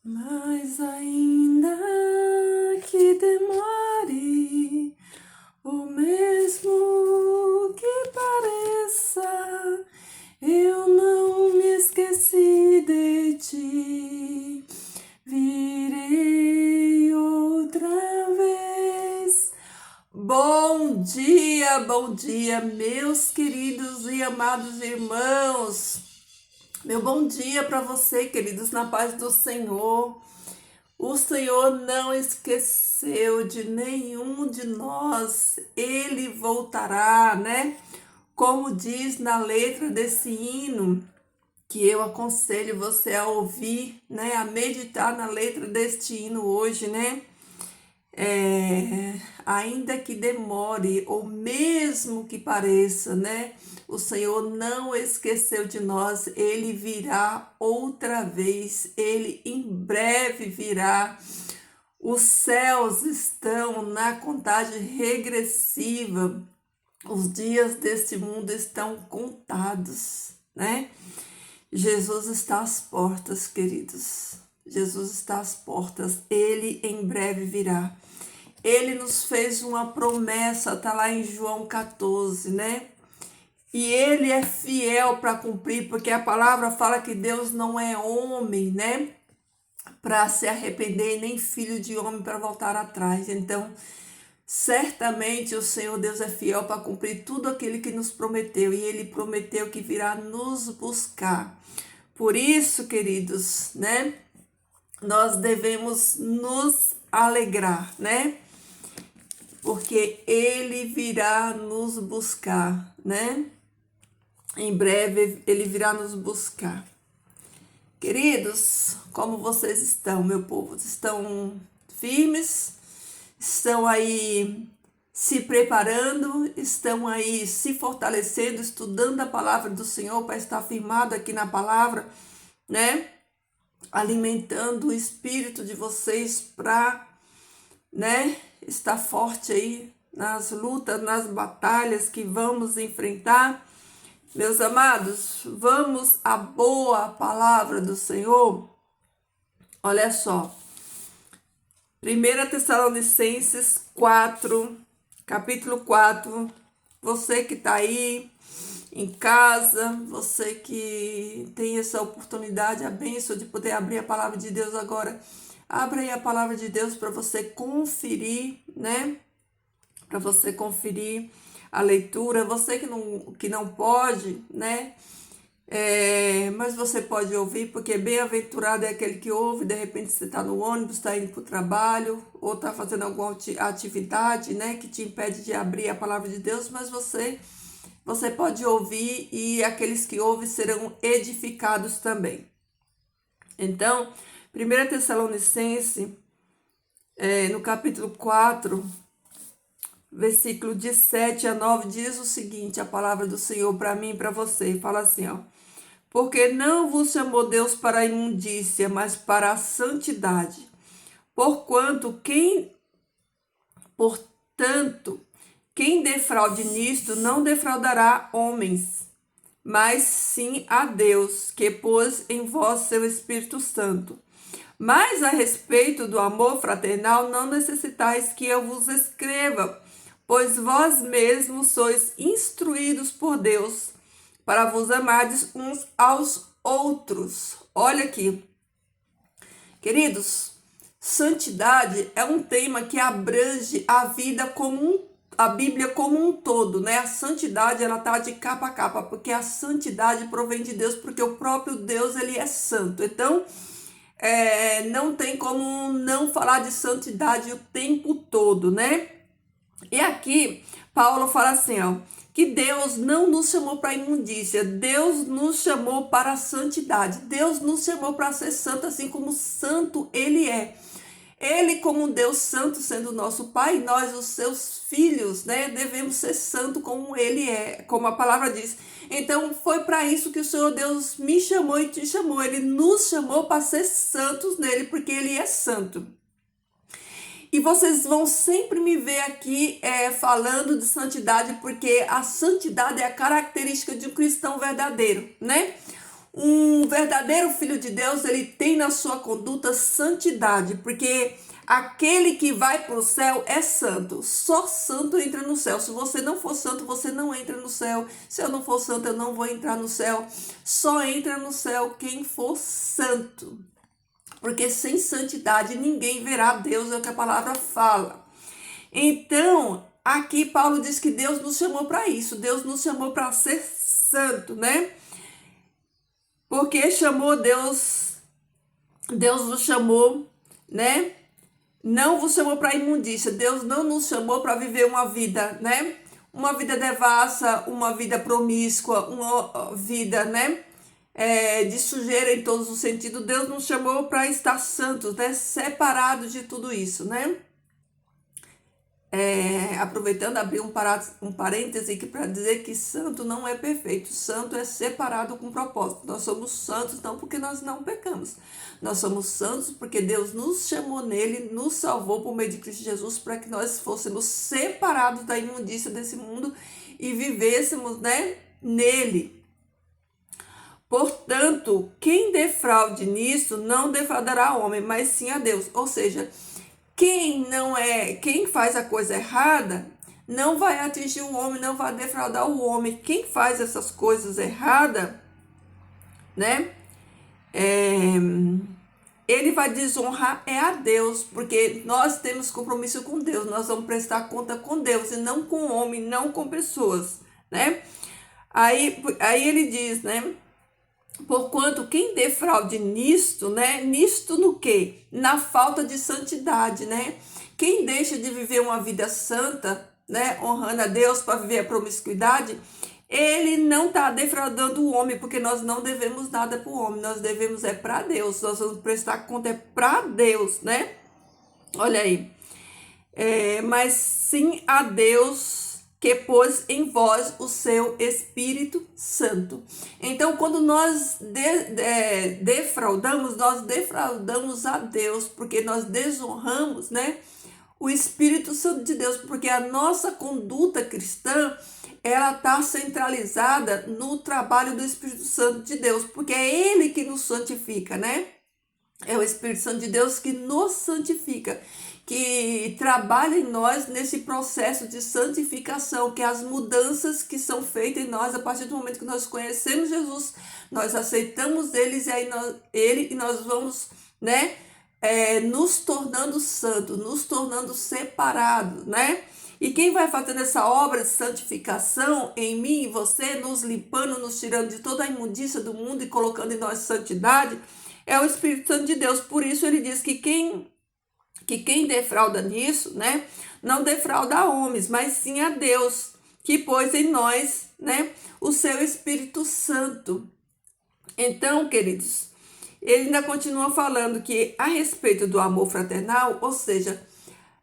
Mas ainda que demore, ou mesmo que pareça, eu não me esqueci de ti. Virei outra vez. Bom dia, meus queridos e amados irmãos. Meu bom dia para você, queridos, na paz do Senhor. O Senhor não esqueceu de nenhum de nós. Ele voltará, né? Como diz na letra desse hino, que eu aconselho você a ouvir, né? A meditar na letra deste hino hoje, né? Ainda que demore, ou mesmo que pareça, né? O Senhor não esqueceu de nós, Ele virá outra vez, Ele em breve virá. Os céus estão na contagem regressiva, os dias deste mundo estão contados, né? Jesus está às portas, queridos. Jesus está às portas, Ele em breve virá. Ele nos fez uma promessa, tá lá em João 14, né? E ele é fiel para cumprir, porque a palavra fala que Deus não é homem, né? Para se arrepender, nem filho de homem para voltar atrás. Então, certamente o Senhor Deus é fiel para cumprir tudo aquilo que nos prometeu. E ele prometeu que virá nos buscar. Por isso, queridos, né? Nós devemos nos alegrar, né? Porque ele virá nos buscar, né? Em breve ele virá nos buscar. Queridos, como vocês estão, meu povo? Estão firmes? Estão aí se preparando? Estão aí se fortalecendo, estudando a palavra do Senhor para estar firmado aqui na palavra, né? Alimentando o espírito de vocês para, né, estar forte aí nas lutas, nas batalhas que vamos enfrentar. Meus amados, vamos à boa palavra do Senhor. Olha só, 1 Tessalonicenses 4, capítulo 4, você que está aí em casa, você que tem essa oportunidade, a bênção de poder abrir a palavra de Deus agora, abre aí a palavra de Deus para você conferir, né? Para você conferir a leitura. Você que não pode, né? Mas você pode ouvir, porque bem-aventurado é aquele que ouve. De repente você está no ônibus, está indo para o trabalho, ou está fazendo alguma atividade, né? Que te impede de abrir a palavra de Deus, mas você pode ouvir e aqueles que ouvem serão edificados também. Então, 1 Tessalonicenses, no capítulo 4, versículo de 7 a 9, diz o seguinte, a palavra do Senhor para mim e para você, fala assim, ó. Porque não vos chamou Deus para a imundícia, mas para a santidade. Portanto, quem defraude nisto não defraudará homens, mas sim a Deus, que pôs em vós seu Espírito Santo. Mas a respeito do amor fraternal, não necessitais que eu vos escreva, pois vós mesmos sois instruídos por Deus para vos amardes uns aos outros. Olha aqui, queridos, santidade é um tema que abrange a vida a Bíblia como um todo, né? A santidade, ela tá de capa a capa, porque a santidade provém de Deus, porque o próprio Deus, ele é santo. Então, não tem como não falar de santidade o tempo todo, né? E aqui, Paulo fala assim, ó, que Deus não nos chamou para imundícia, Deus nos chamou para a santidade, Deus nos chamou para ser santo, assim como santo Ele é. Ele, como um Deus santo, sendo nosso Pai, nós, os seus filhos, né, devemos ser santo como Ele é, como a palavra diz. Então, foi para isso que o Senhor Deus me chamou e te chamou. Ele nos chamou para ser santos nele, porque Ele é santo. E vocês vão sempre me ver aqui falando de santidade, porque a santidade é a característica de um cristão verdadeiro, né? Um verdadeiro filho de Deus, ele tem na sua conduta santidade, porque aquele que vai para o céu é santo. Só santo entra no céu. Se você não for santo, você não entra no céu. Se eu não for santo, eu não vou entrar no céu. Só entra no céu quem for santo. Porque sem santidade ninguém verá Deus, é o que a palavra fala. Então, aqui Paulo diz que Deus nos chamou para isso. Deus nos chamou para ser santo, né? Porque chamou Deus nos chamou, né? Não vos chamou para imundícia. Deus não nos chamou para viver uma vida, né? Uma vida devassa, uma vida promíscua, uma vida, né? De sujeira em todos os sentidos. Deus nos chamou para estar santos, né? Separados de tudo isso, né? Aproveitando, abrir um parêntese aqui para dizer que santo não é perfeito. Santo é separado com propósito. Nós somos santos não porque nós não pecamos. Nós somos santos porque Deus nos chamou nele, nos salvou por meio de Cristo Jesus para que nós fôssemos separados da imundícia desse mundo e vivêssemos, né, nele. Portanto, quem defraude nisso não defraudará homem, mas sim a Deus. Ou seja, quem faz a coisa errada não vai atingir o homem, não vai defraudar o homem. Quem faz essas coisas erradas, né? Ele vai desonrar é a Deus, porque nós temos compromisso com Deus, nós vamos prestar conta com Deus e não com o homem, não com pessoas, né? Aí ele diz, né? Porquanto quem defraude nisto, né? Nisto no quê? Na falta de santidade, né? Quem deixa de viver uma vida santa, né? Honrando a Deus para viver a promiscuidade, ele não está defraudando o homem, porque nós não devemos nada para o homem, nós devemos para Deus, nós vamos prestar conta para Deus, né? Olha aí. Mas sim a Deus que pôs em vós o seu Espírito Santo. Então, quando nós defraudamos, nós defraudamos a Deus, porque nós desonramos, né, o Espírito Santo de Deus, porque a nossa conduta cristã, ela está centralizada no trabalho do Espírito Santo de Deus, porque é Ele que nos santifica, né? É o Espírito Santo de Deus que nos santifica, que trabalha em nós nesse processo de santificação, que é as mudanças que são feitas em nós a partir do momento que nós conhecemos Jesus, nós aceitamos ele e nós vamos, né, nos tornando santos, nos tornando separados, né? E quem vai fazendo essa obra de santificação em mim e você, nos limpando, nos tirando de toda a imundícia do mundo e colocando em nós santidade, é o Espírito Santo de Deus. Por isso ele diz que quem defrauda nisso, né, não defrauda homens, mas sim a Deus, que pôs em nós, né, o seu Espírito Santo. Então, queridos, ele ainda continua falando que a respeito do amor fraternal, ou seja,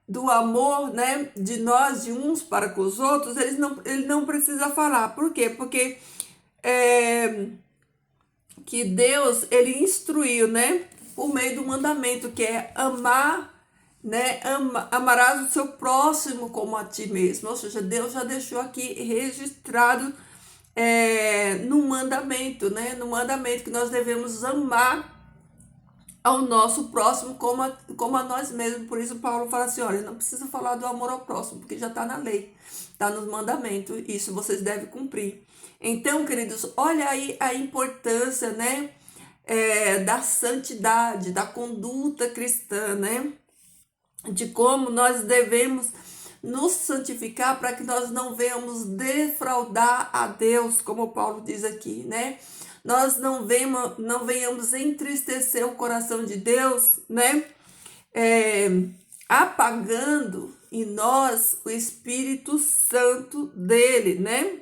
do amor, né, de nós, de uns para com os outros, ele não precisa falar. Por quê? Porque que Deus, ele instruiu, né, por meio do mandamento, que é amar, né, amarás o seu próximo como a ti mesmo. Ou seja, Deus já deixou aqui registrado no mandamento, né, no mandamento que nós devemos amar ao nosso próximo como a nós mesmos. Por isso Paulo fala assim, olha, não precisa falar do amor ao próximo, porque já está na lei, está nos mandamentos, isso vocês devem cumprir. Então, queridos, olha aí a importância, né, da santidade, da conduta cristã, né, de como nós devemos nos santificar para que nós não venhamos defraudar a Deus, como Paulo diz aqui, né? Nós não venhamos entristecer o coração de Deus, né? Apagando em nós o Espírito Santo dele, né?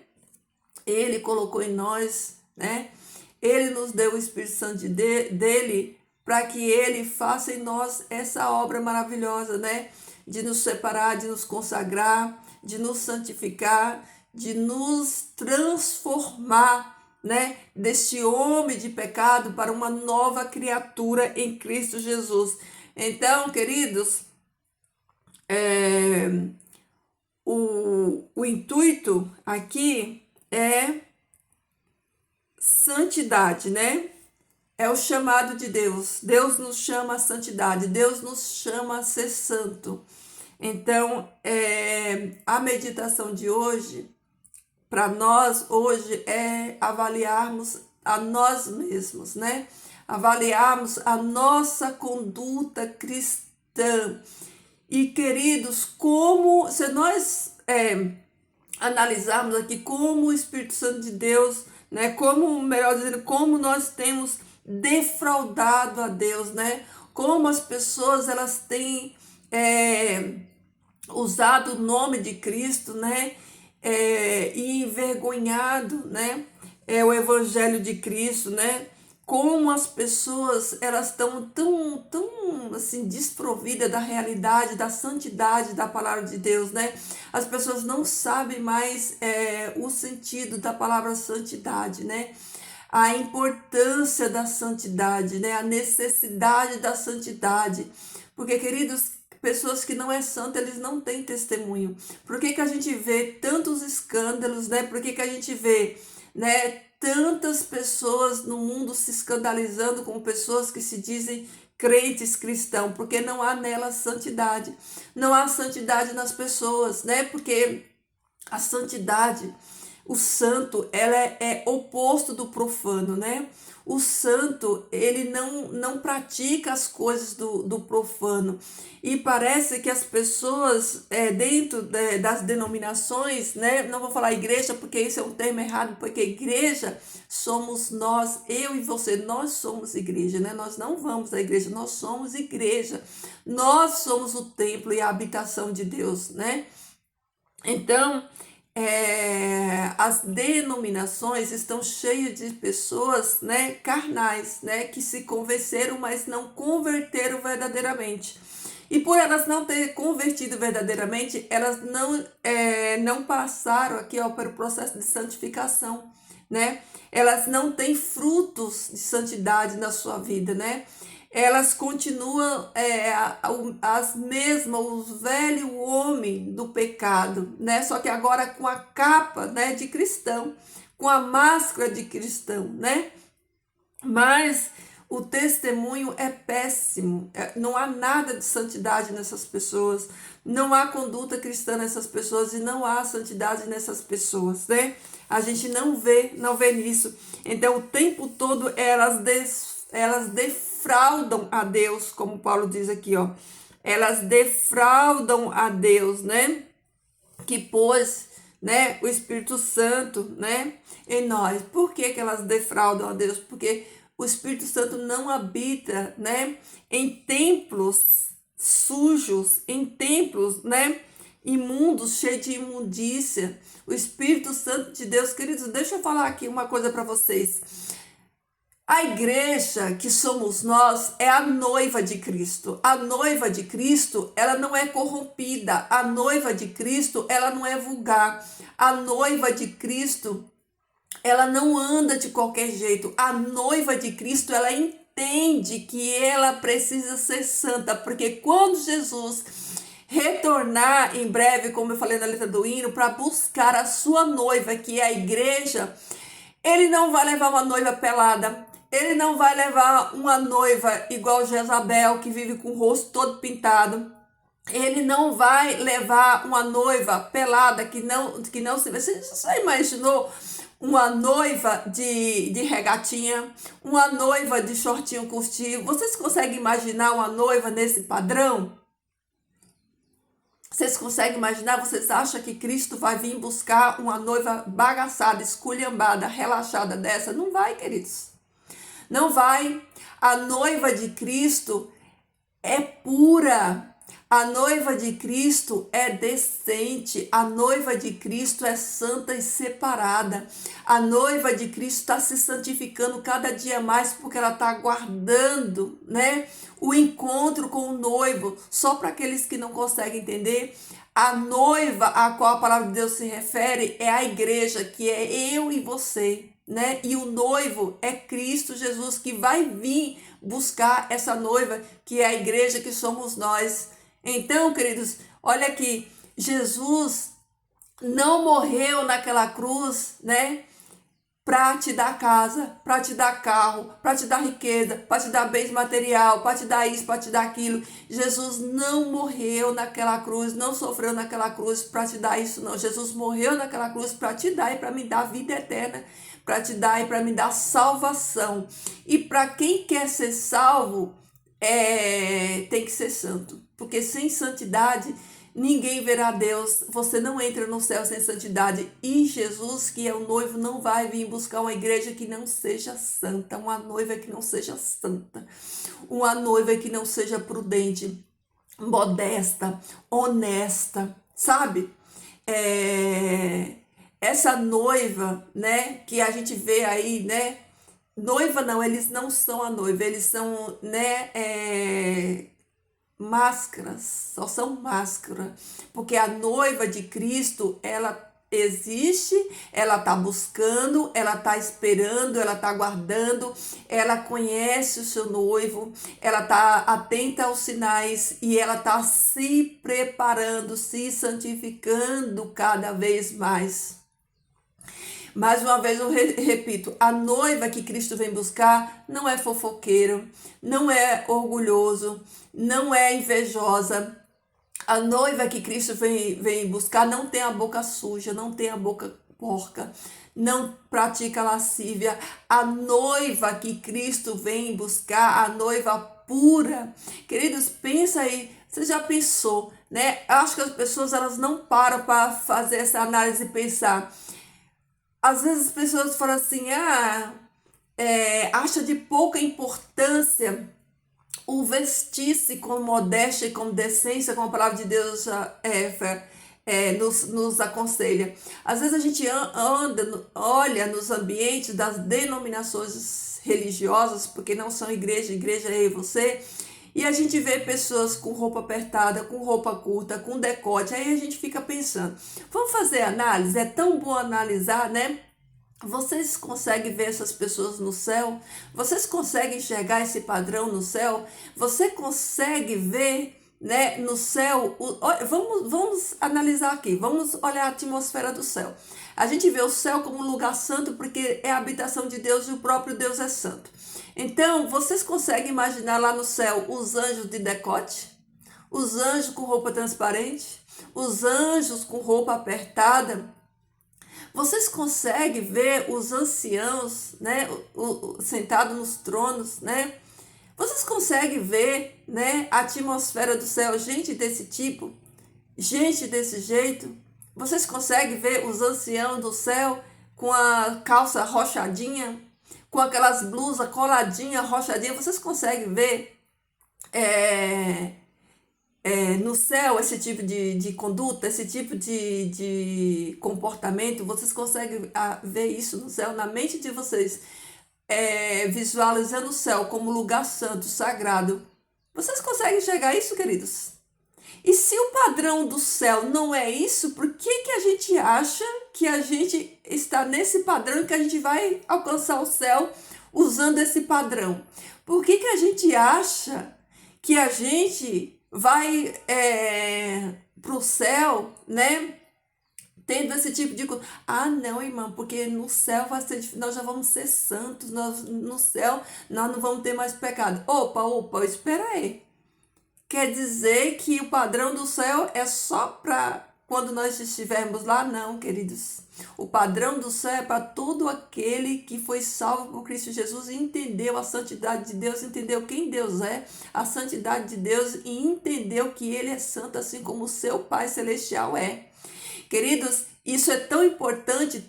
Ele colocou em nós, né? Ele nos deu o Espírito Santo dele para que ele faça em nós essa obra maravilhosa, né? De nos separar, de nos consagrar, de nos santificar, de nos transformar, né, deste homem de pecado para uma nova criatura em Cristo Jesus. Então, queridos, o intuito aqui é santidade, né? É o chamado de Deus. Deus nos chama à santidade. Deus nos chama a ser santo. Então, a meditação de hoje, para nós, hoje, é avaliarmos a nós mesmos, né? Avaliarmos a nossa conduta cristã. E, queridos, como, se nós analisarmos aqui como o Espírito Santo de Deus, né? Como, melhor dizendo, como nós temos defraudado a Deus, né? Como as pessoas, elas têm usado o nome de Cristo, né? E envergonhado, né? O Evangelho de Cristo, né? Como as pessoas, elas estão tão assim, desprovidas da realidade, da santidade da palavra de Deus, né? As pessoas não sabem mais o sentido da palavra santidade, né? A importância da santidade, né? A necessidade da santidade. Porque, queridos, pessoas que não é santa, eles não têm testemunho. Por que a gente vê tantos escândalos, né? Por que a gente vê, né, tantas pessoas no mundo se escandalizando com pessoas que se dizem crentes cristãos? Porque não há nelas santidade. Não há santidade nas pessoas, né? Porque a santidade, o santo, ela é oposto do profano, né? O santo, ele não pratica as coisas do profano. E parece que as pessoas dentro das denominações, né? Não vou falar igreja porque isso é um termo errado, porque igreja somos nós, eu e você, nós somos igreja, né? Nós não vamos à igreja, nós somos igreja. Nós somos o templo e a habitação de Deus, né? Então, as denominações estão cheias de pessoas, né, carnais, né, que se convenceram, mas não converteram verdadeiramente. E por elas não terem convertido verdadeiramente, elas não passaram aqui, ó, para o processo de santificação, né? Elas não têm frutos de santidade na sua vida, né? Elas continuam as mesmas, o velho homem do pecado, né? Só que agora com a capa, né, de cristão, com a máscara de cristão, né? Mas o testemunho é péssimo, não há nada de santidade nessas pessoas, não há conduta cristã nessas pessoas e não há santidade nessas pessoas, né? A gente não vê nisso. Então, o tempo todo elas defraudam a Deus, como Paulo diz aqui, ó. Elas defraudam a Deus, né? Que pôs, né, o Espírito Santo, né, em nós. Por que elas defraudam a Deus? Porque o Espírito Santo não habita, né, em templos sujos, em templos, né, imundos, cheios de imundícia. O Espírito Santo de Deus, queridos, deixa eu falar aqui uma coisa para vocês. A igreja, que somos nós, é a noiva de Cristo. A noiva de Cristo, ela não é corrompida. A noiva de Cristo, ela não é vulgar. A noiva de Cristo, ela não anda de qualquer jeito. A noiva de Cristo, ela entende que ela precisa ser santa, porque quando Jesus retornar em breve, como eu falei na letra do hino, para buscar a sua noiva, que é a igreja, ele não vai levar uma noiva pelada. Ele não vai levar uma noiva igual Jezabel, que vive com o rosto todo pintado. Ele não vai levar uma noiva pelada que não se vê. Você já imaginou uma noiva de regatinha? Uma noiva de shortinho curtinho? Vocês conseguem imaginar uma noiva nesse padrão? Vocês conseguem imaginar? Vocês acham que Cristo vai vir buscar uma noiva bagaçada, esculhambada, relaxada dessa? Não vai, queridos. Não vai. A noiva de Cristo é pura. A noiva de Cristo é decente. A noiva de Cristo é santa e separada. A noiva de Cristo está se santificando cada dia mais porque ela está aguardando, né, o encontro com o noivo. Só para aqueles que não conseguem entender, a noiva a qual a palavra de Deus se refere é a igreja, que é eu e você, né? E o noivo é Cristo Jesus, que vai vir buscar essa noiva, que é a igreja, que somos nós. Então, queridos, olha aqui, Jesus não morreu naquela cruz, né, para te dar casa, para te dar carro, para te dar riqueza, para te dar bens material, para te dar isso, para te dar aquilo. Jesus não morreu naquela cruz, não sofreu naquela cruz para te dar isso, não. Jesus morreu naquela cruz para te dar e para me dar vida eterna, para te dar e para me dar salvação. E para quem quer ser salvo, tem que ser santo, porque sem santidade ninguém verá Deus. Você não entra no céu sem santidade. E Jesus, que é o noivo, não vai vir buscar uma igreja que não seja santa, uma noiva que não seja santa, uma noiva que não seja prudente, modesta, honesta, sabe? Essa noiva, né, que a gente vê aí, né? Noiva não, eles não são a noiva, eles são, né, máscaras, só são máscara, porque a noiva de Cristo, ela existe, ela está buscando, ela está esperando, ela está aguardando, ela conhece o seu noivo, ela está atenta aos sinais e ela está se preparando, se santificando cada vez mais. Mais uma vez eu repito, a noiva que Cristo vem buscar não é fofoqueiro, não é orgulhoso, não é invejosa. A noiva que Cristo vem buscar não tem a boca suja, não tem a boca porca, não pratica lascívia. A noiva que Cristo vem buscar, a noiva pura. Queridos, pensa aí, você já pensou, né? Acho que as pessoas elas não param para fazer essa análise e pensar. Às vezes as pessoas falam assim, acha de pouca importância o vestir-se com modéstia e com decência, como a palavra de Deus nos aconselha. Às vezes a gente olha nos ambientes das denominações religiosas, porque não são igreja é eu e você, e a gente vê pessoas com roupa apertada, com roupa curta, com decote, aí a gente fica pensando, vamos fazer análise? É tão bom analisar, né? Vocês conseguem ver essas pessoas no céu? Vocês conseguem enxergar esse padrão no céu? Você consegue ver, né, no céu? Vamos analisar aqui, vamos olhar a atmosfera do céu. A gente vê o céu como um lugar santo porque é a habitação de Deus e o próprio Deus é santo. Então, vocês conseguem imaginar lá no céu os anjos de decote? Os anjos com roupa transparente? Os anjos com roupa apertada? Vocês conseguem ver os anciãos, né, sentados nos tronos, né? Vocês conseguem ver, né, a atmosfera do céu, gente desse tipo, gente desse jeito? Vocês conseguem ver os anciãos do céu com a calça rochadinha, com aquelas blusas coladinha, rochadinha? Vocês conseguem ver no céu esse tipo de conduta, esse tipo de comportamento? Vocês conseguem ver isso no céu, na mente de vocês, visualizando o céu como lugar santo, sagrado? Vocês conseguem enxergar isso, queridos? E se o padrão do céu não é isso, por que a gente acha que a gente está nesse padrão e que a gente vai alcançar o céu usando esse padrão? Por que a gente acha que a gente vai para o céu, né, tendo esse tipo de coisa? Não, irmã, porque no céu nós já vamos ser santos, no céu nós não vamos ter mais pecado. Opa, espera aí. Quer dizer que o padrão do céu é só para quando nós estivermos lá? Não, queridos. O padrão do céu é para todo aquele que foi salvo por Cristo Jesus e entendeu a santidade de Deus, entendeu quem Deus é, a santidade de Deus e entendeu que Ele é santo, assim como o seu Pai Celestial é. Queridos, isso é tão importante,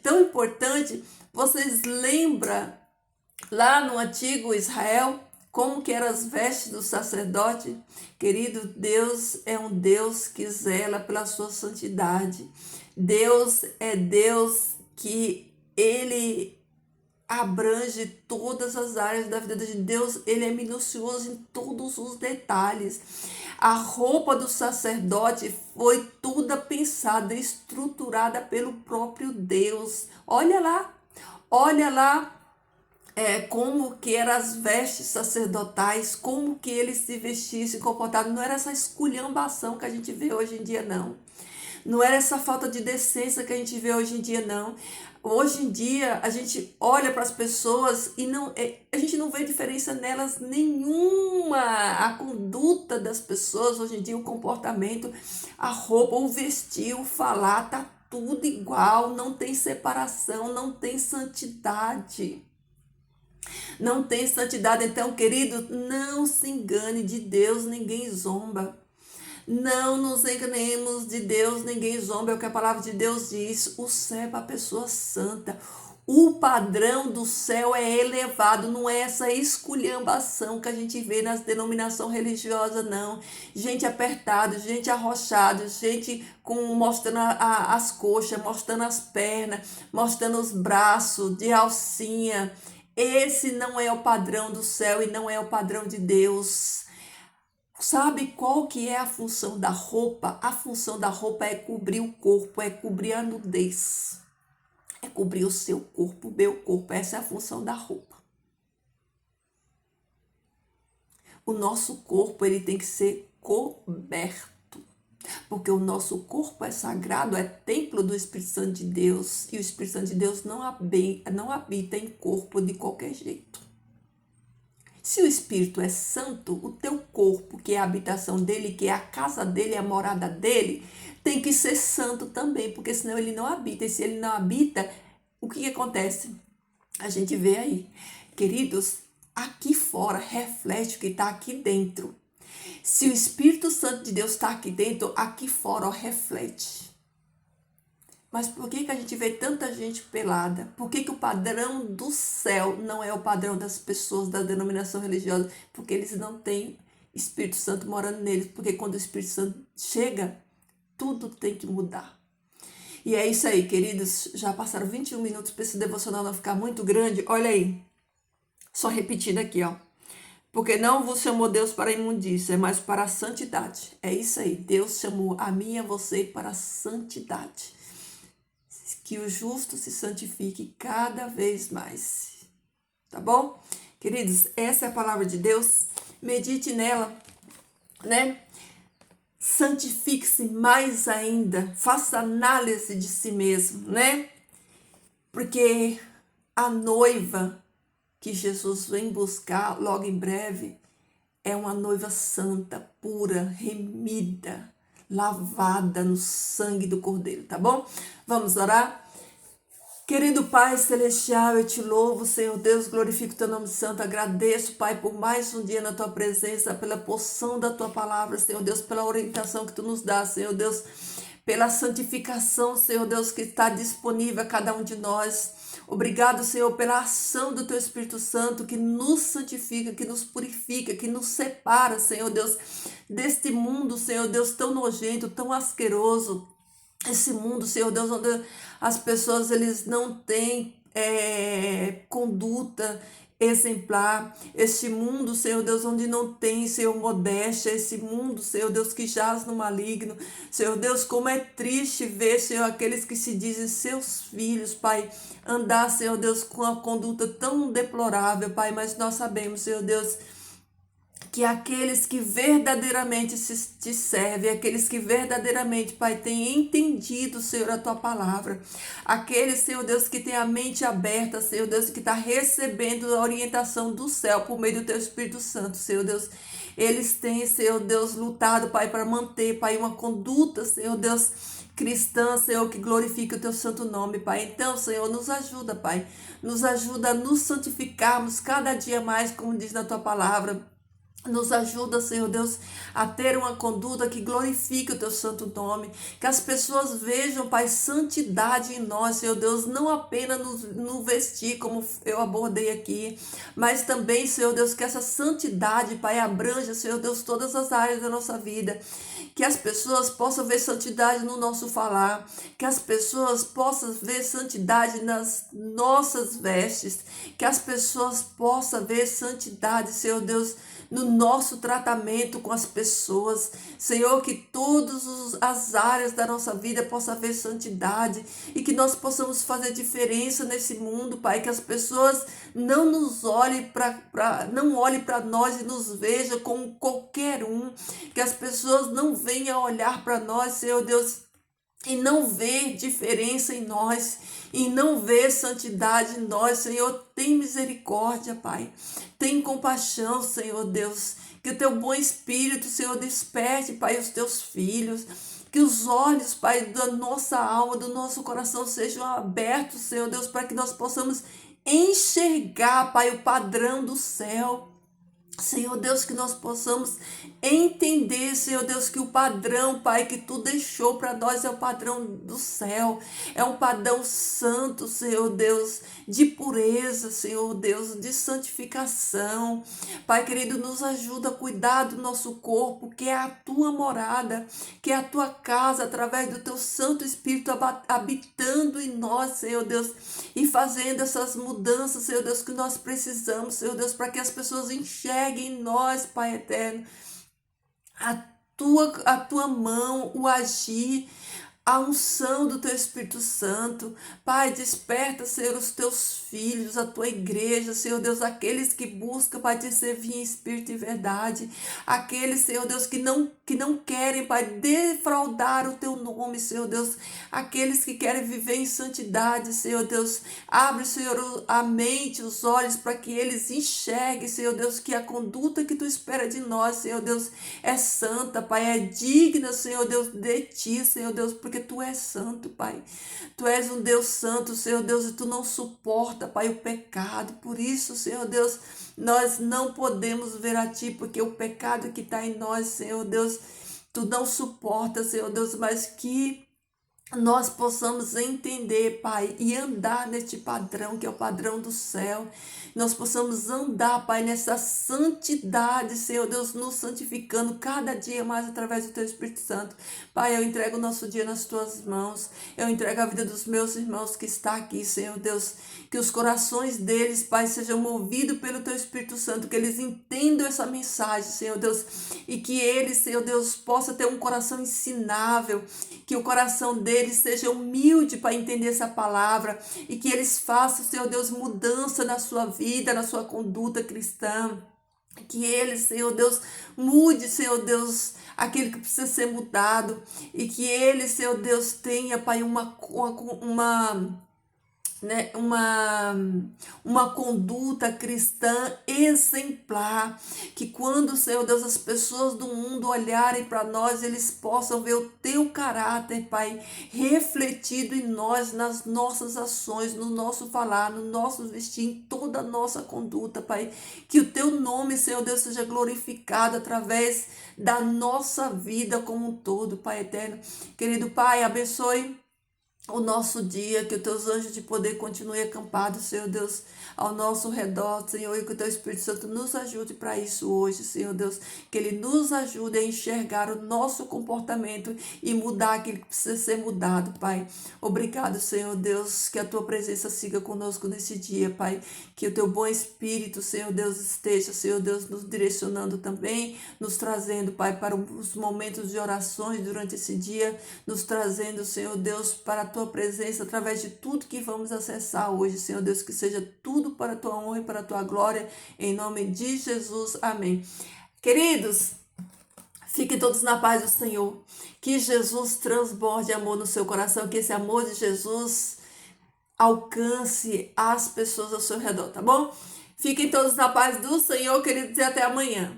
vocês lembram lá no antigo Israel, como que eram as vestes do sacerdote? Querido, Deus é um Deus que zela pela sua santidade. Deus é Deus que Ele abrange todas as áreas da vida de Deus. Ele é minucioso em todos os detalhes. A roupa do sacerdote foi toda pensada, estruturada pelo próprio Deus. Olha lá, como que eram as vestes sacerdotais, como que ele se vestia, se comportava. Não era essa esculhambação que a gente vê hoje em dia, não. Não era essa falta de decência que a gente vê hoje em dia, não. Hoje em dia, a gente olha para as pessoas e a gente não vê diferença nelas nenhuma. A conduta das pessoas, hoje em dia, o comportamento, a roupa, o vestir, o falar, tá tudo igual. Não tem separação, não tem santidade. Não tem santidade. Então, querido, não se engane, de Deus ninguém zomba. Não nos enganemos, de Deus ninguém zomba, é o que a palavra de Deus diz. O céu é para a pessoa santa. O padrão do céu é elevado, não é essa esculhambação que a gente vê nas denominações religiosas, não. Gente apertada, gente arrochada, gente mostrando as coxas, mostrando as pernas, mostrando os braços de alcinha. Esse não é o padrão do céu e não é o padrão de Deus. Sabe qual que é a função da roupa? A função da roupa é cobrir o corpo, é cobrir a nudez. É cobrir o seu corpo, o meu corpo. Essa é a função da roupa. O nosso corpo, ele tem que ser coberto. Porque o nosso corpo é sagrado, é templo do Espírito Santo de Deus. E o Espírito Santo de Deus não habita em corpo de qualquer jeito. Se o Espírito é santo, o teu corpo, que é a habitação dele, que é a casa dele, a morada dele, tem que ser santo também, porque senão ele não habita. E se ele não habita, o que acontece? A gente vê aí, queridos, aqui fora reflete o que está aqui dentro. Se o Espírito Santo de Deus está aqui dentro, aqui fora reflete. Mas por que a gente vê tanta gente pelada? Por que o padrão do céu não é o padrão das pessoas da denominação religiosa? Porque eles não têm Espírito Santo morando neles. Porque quando o Espírito Santo chega, tudo tem que mudar. E é isso aí, queridos. Já passaram 21 minutos para esse devocional não ficar muito grande. Olha aí. Só repetindo aqui, ó. Porque não vos chamou Deus para a imundícia, mas para a santidade. É isso aí. Deus chamou a mim e a você para a santidade. Que o justo se santifique cada vez mais. Tá bom? Queridos, essa é a palavra de Deus. Medite nela, né? Santifique-se mais ainda. Faça análise de si mesmo, né? Porque a noiva que Jesus vem buscar logo em breve é uma noiva santa, pura, remida, lavada no sangue do Cordeiro, tá bom? Vamos orar? Querido Pai Celestial, eu te louvo, Senhor Deus, glorifico o teu nome santo, agradeço, Pai, por mais um dia na tua presença, pela porção da tua palavra, Senhor Deus, pela orientação que tu nos dá, Senhor Deus, pela santificação, Senhor Deus, que está disponível a cada um de nós. Obrigado, Senhor, pela ação do teu Espírito Santo que nos santifica, que nos purifica, que nos separa, Senhor Deus, deste mundo, Senhor Deus, tão nojento, tão asqueroso. Esse mundo, Senhor Deus, onde as pessoas eles não têm conduta exemplar. Este mundo, Senhor Deus, onde não tem, Senhor, modéstia. Esse mundo, Senhor Deus, que jaz no maligno. Senhor Deus, como é triste ver, Senhor, aqueles que se dizem seus filhos, Pai, andar, Senhor Deus, com a conduta tão deplorável, Pai. Mas nós sabemos, Senhor Deus, que aqueles que verdadeiramente te servem, aqueles que verdadeiramente, Pai, têm entendido, Senhor, a tua palavra, aqueles, Senhor Deus, que têm a mente aberta, Senhor Deus, que está recebendo a orientação do céu por meio do teu Espírito Santo, Senhor Deus, eles têm, Senhor Deus, lutado, Pai, para manter, Pai, uma conduta, Senhor Deus, cristã, Senhor, que glorifique o teu santo nome, Pai. Então, Senhor, nos ajuda, Pai, nos ajuda a nos santificarmos cada dia mais, como diz na tua palavra. Nos ajuda, Senhor Deus, a ter uma conduta que glorifique o teu santo nome, que as pessoas vejam, Pai, santidade em nós, Senhor Deus, não apenas no vestir, como eu abordei aqui, mas também, Senhor Deus, que essa santidade, Pai, abranja, Senhor Deus, todas as áreas da nossa vida, que as pessoas possam ver santidade no nosso falar, que as pessoas possam ver santidade nas nossas vestes, que as pessoas possam ver santidade, Senhor Deus, no nosso tratamento com as pessoas. Senhor, que todas as áreas da nossa vida possam haver santidade e que nós possamos fazer diferença nesse mundo, Pai, que as pessoas não nos olhem não olhem para nós e nos vejam como qualquer um, que as pessoas não venham olhar para nós, Senhor Deus, e não ver diferença em nós, e não ver santidade em nós, Senhor, tem misericórdia, Pai. Tem compaixão, Senhor Deus. Que o teu bom espírito, Senhor, desperte, Pai, os teus filhos. Que os olhos, Pai, da nossa alma, do nosso coração sejam abertos, Senhor Deus, para que nós possamos enxergar, Pai, o padrão do céu. Senhor Deus, que nós possamos entender, Senhor Deus, que o padrão, Pai, que Tu deixou para nós é o padrão do céu, é um padrão santo, Senhor Deus, de pureza, Senhor Deus, de santificação. Pai querido, nos ajuda a cuidar do nosso corpo, que é a Tua morada, que é a Tua casa, através do Teu Santo Espírito habitando em nós, Senhor Deus, e fazendo essas mudanças, Senhor Deus, que nós precisamos, Senhor Deus, para que as pessoas enxerguem em nós, Pai eterno, a tua mão, o agir, a unção do Teu Espírito Santo. Pai, desperta, Senhor, os Teus filhos, a Tua igreja, Senhor Deus, aqueles que buscam, Pai, Te servir em espírito e verdade, aqueles, Senhor Deus, que não querem, Pai, defraudar o Teu nome, Senhor Deus, aqueles que querem viver em santidade, Senhor Deus, abre, Senhor, a mente, os olhos, para que eles enxerguem, Senhor Deus, que a conduta que Tu espera de nós, Senhor Deus, é santa, Pai, é digna, Senhor Deus, de Ti, Senhor Deus, porque Tu és santo, Pai. Tu és um Deus santo, Senhor Deus, e Tu não suporta, Pai, o pecado. Por isso, Senhor Deus, nós não podemos ver a Ti, porque o pecado que está em nós, Senhor Deus, Tu não suporta, Senhor Deus, mas que nós possamos entender, Pai, e andar neste padrão, que é o padrão do céu. Nós possamos andar, Pai, nessa santidade, Senhor Deus, nos santificando cada dia mais através do Teu Espírito Santo. Pai, eu entrego o nosso dia nas Tuas mãos. Eu entrego a vida dos meus irmãos que está aqui, Senhor Deus. Que os corações deles, Pai, sejam movidos pelo Teu Espírito Santo, que eles entendam essa mensagem, Senhor Deus, e que eles, Senhor Deus, possa ter um coração ensinável, que o coração deles seja humilde para entender essa palavra e que eles façam, Senhor Deus, mudança na sua vida, na sua conduta cristã. Que eles, Senhor Deus, mude, Senhor Deus, aquilo que precisa ser mudado. E que eles, Senhor Deus, tenha, Pai, uma conduta cristã exemplar, que quando, Senhor Deus, as pessoas do mundo olharem para nós, eles possam ver o Teu caráter, Pai, refletido em nós, nas nossas ações, no nosso falar, no nosso vestir, em toda a nossa conduta, Pai, que o Teu nome, Senhor Deus, seja glorificado através da nossa vida como um todo, Pai eterno. Querido Pai, abençoe o nosso dia, que os Teus anjos de poder continuem acampados, Senhor Deus, ao nosso redor, Senhor, e que o Teu Espírito Santo nos ajude para isso hoje, Senhor Deus, que Ele nos ajude a enxergar o nosso comportamento e mudar aquilo que precisa ser mudado, Pai. Obrigado, Senhor Deus, que a Tua presença siga conosco nesse dia, Pai, que o Teu bom Espírito, Senhor Deus, esteja, Senhor Deus, nos direcionando também, nos trazendo, Pai, para os momentos de orações durante esse dia, nos trazendo, Senhor Deus, para a Tua presença através de tudo que vamos acessar hoje, Senhor Deus, que seja tudo para a Tua honra e para a Tua glória, em nome de Jesus, amém. Queridos, fiquem todos na paz do Senhor, que Jesus transborde amor no seu coração, que esse amor de Jesus alcance as pessoas ao seu redor, tá bom? Fiquem todos na paz do Senhor, queridos, e até amanhã.